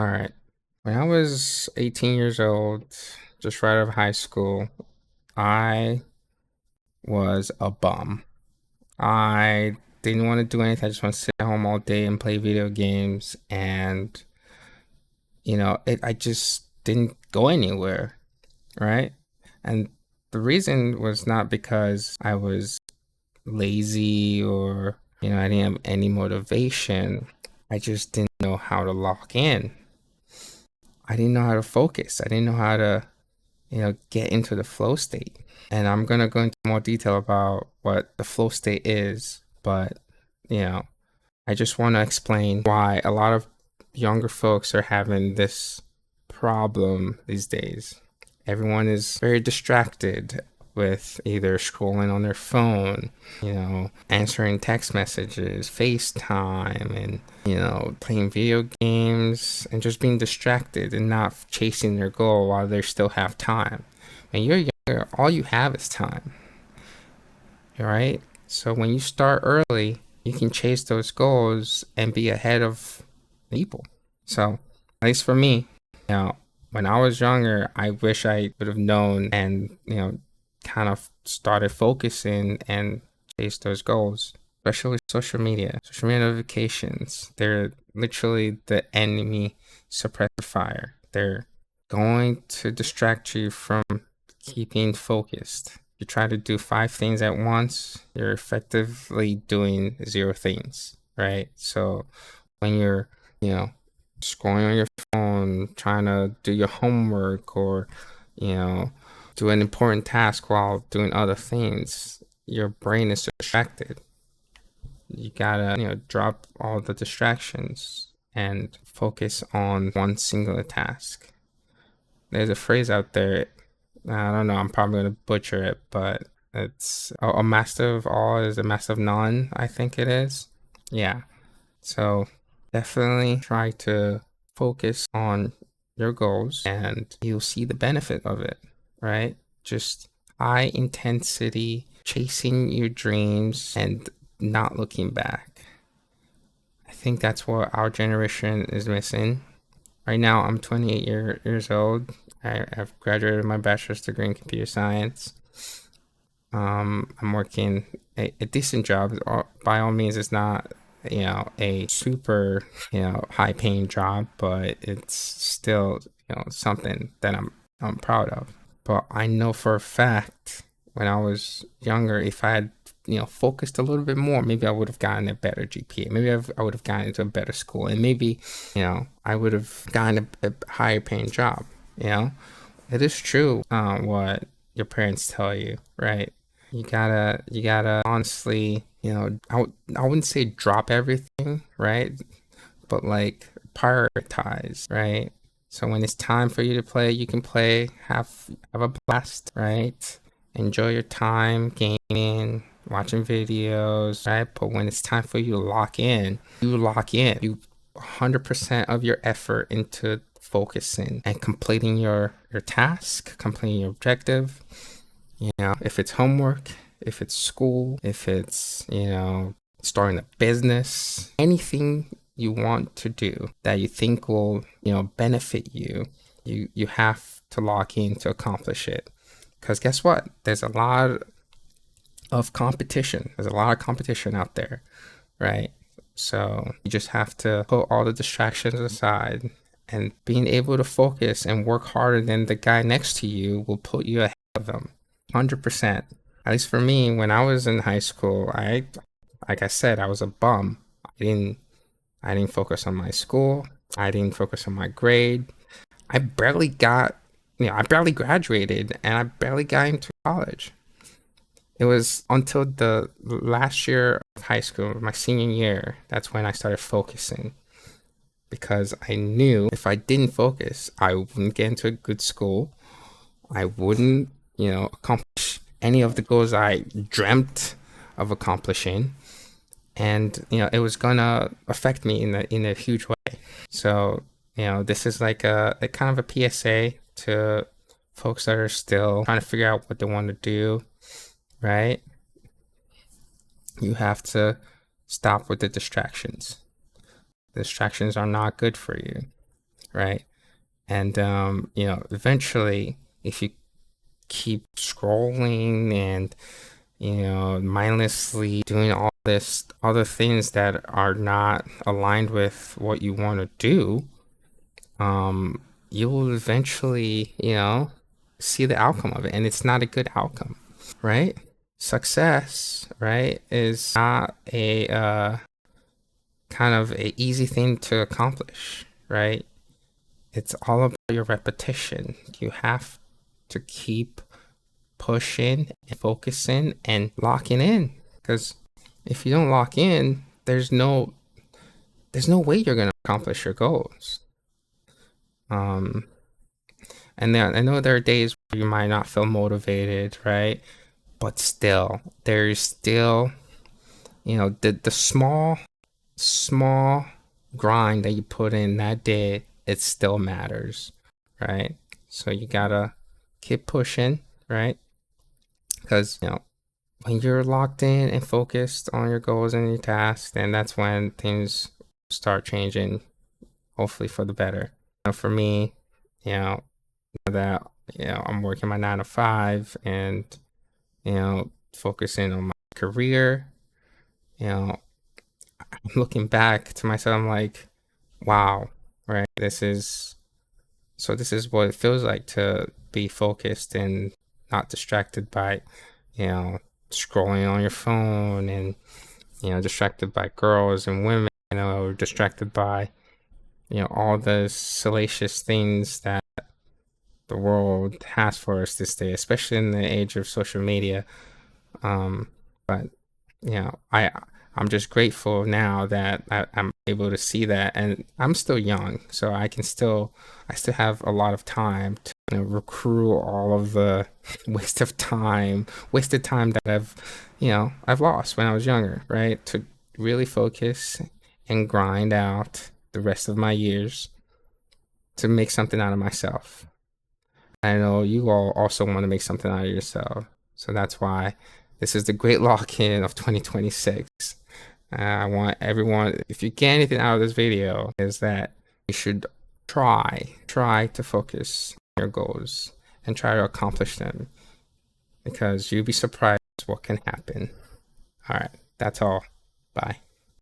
All right. When I was 18 years old, just right out of high school, I was a bum. I didn't want to do anything. I just want to sit at home all day and play video games. And, I just didn't go anywhere, right? And the reason was not because I was lazy or, I didn't have any motivation. I just didn't know how to lock in. I didn't know how to focus. I didn't know how to get into the flow state. And I'm going to go into more detail about what the flow state is, but, you know, I just want to explain why a lot of younger folks are having this problem these days. Everyone is very distracted with either scrolling on their phone, answering text messages, FaceTime, and, playing video games and just being distracted and not chasing their goal while they still have time. When you're younger, all you have is time, right? So when you start early, you can chase those goals and be ahead of people. So, at least for me, when I was younger, I wish I would have known and, kind of started focusing and chase those goals, especially with social media. Social media notifications, they're literally the enemy suppressor fire. They're going to distract you from keeping focused. You try to do 5 things at once, you're effectively doing 0 things, right? So when you're, you know, scrolling on your phone, trying to do your homework or, do an important task while doing other things, your brain is distracted. You gotta, drop all the distractions and focus on one singular task. There's a phrase out there, I don't know, I'm probably gonna butcher it, but it's a master of all is a master of none, I think it is. Yeah. So definitely try to focus on your goals and you'll see the benefit of it, right? Just high intensity, chasing your dreams and not looking back. I think that's what our generation is missing. Right now, I'm 28 years old. I've graduated my bachelor's degree in computer science. I'm working a decent job. By all means, it's not, a super, high paying job, but it's still, something that I'm proud of. But I know for a fact when I was younger, if I had, focused a little bit more, maybe I would have gotten a better GPA. Maybe I would have gotten into a better school. And maybe, I would have gotten a higher paying job, It is true what your parents tell you, right? You gotta honestly, I wouldn't say drop everything, right? But like prioritize, right? So when it's time for you to play, you can play, have a blast, right? Enjoy your time gaming, watching videos, right? But when it's time for you to lock in, you lock in. You 100% of your effort into focusing and completing your task, completing your objective. If it's homework, if it's school, if it's, starting a business, anything you want to do that you think will, benefit you, you have to lock in to accomplish it. Because guess what? There's a lot of competition. There's a lot of competition out there, right? So you just have to put all the distractions aside and being able to focus and work harder than the guy next to you will put you ahead of them. 100%. At least for me, when I was in high school, like I said, I was a bum. I didn't focus on my school. I didn't focus on my grade. I barely got, I barely graduated and I barely got into college. It was until the last year of high school, my senior year, that's when I started focusing. Because I knew if I didn't focus, I wouldn't get into a good school. I wouldn't, accomplish any of the goals I dreamt of accomplishing. And, it was gonna affect me in a huge way. So, this is like a kind of a PSA to folks that are still trying to figure out what they want to do, right? You have to stop with the distractions. Distractions are not good for you. right? And eventually, if you keep scrolling and mindlessly doing all this other things that are not aligned with what you want to do, you will eventually, see the outcome of it, and it's not a good outcome, right? Success, right, is not a kind of a easy thing to accomplish, right? It's all about your repetition. You have to keep pushing and focusing and locking in, because if you don't lock in, there's no way you're going to accomplish your goals. Um, and then I know there are days where you might not feel motivated, right? But still, there's still, the small grind that you put in that day, it still matters, right? So you gotta keep pushing, right? Because, when you're locked in and focused on your goals and your tasks, then that's when things start changing, hopefully for the better. For me, you know, that I'm working my 9 to 5 and focusing on my career. I'm looking back to myself, I'm like, wow, right? This is what it feels like to be focused and not distracted by, you know, scrolling on your phone and, distracted by girls and women, or distracted by, all the salacious things that the world has for us this day, especially in the age of social media. But I'm just grateful now that I'm able to see that, and I'm still young, so I still have a lot of time to recruit all of the wasted time that I've lost when I was younger, right? To really focus and grind out the rest of my years to make something out of myself. I know you all also want to make something out of yourself. So that's why this is the great lock-in of 2026. I want everyone, if you get anything out of this video, is that you should try to focus on your goals and try to accomplish them, because you'll be surprised what can happen. All right, that's all. Bye.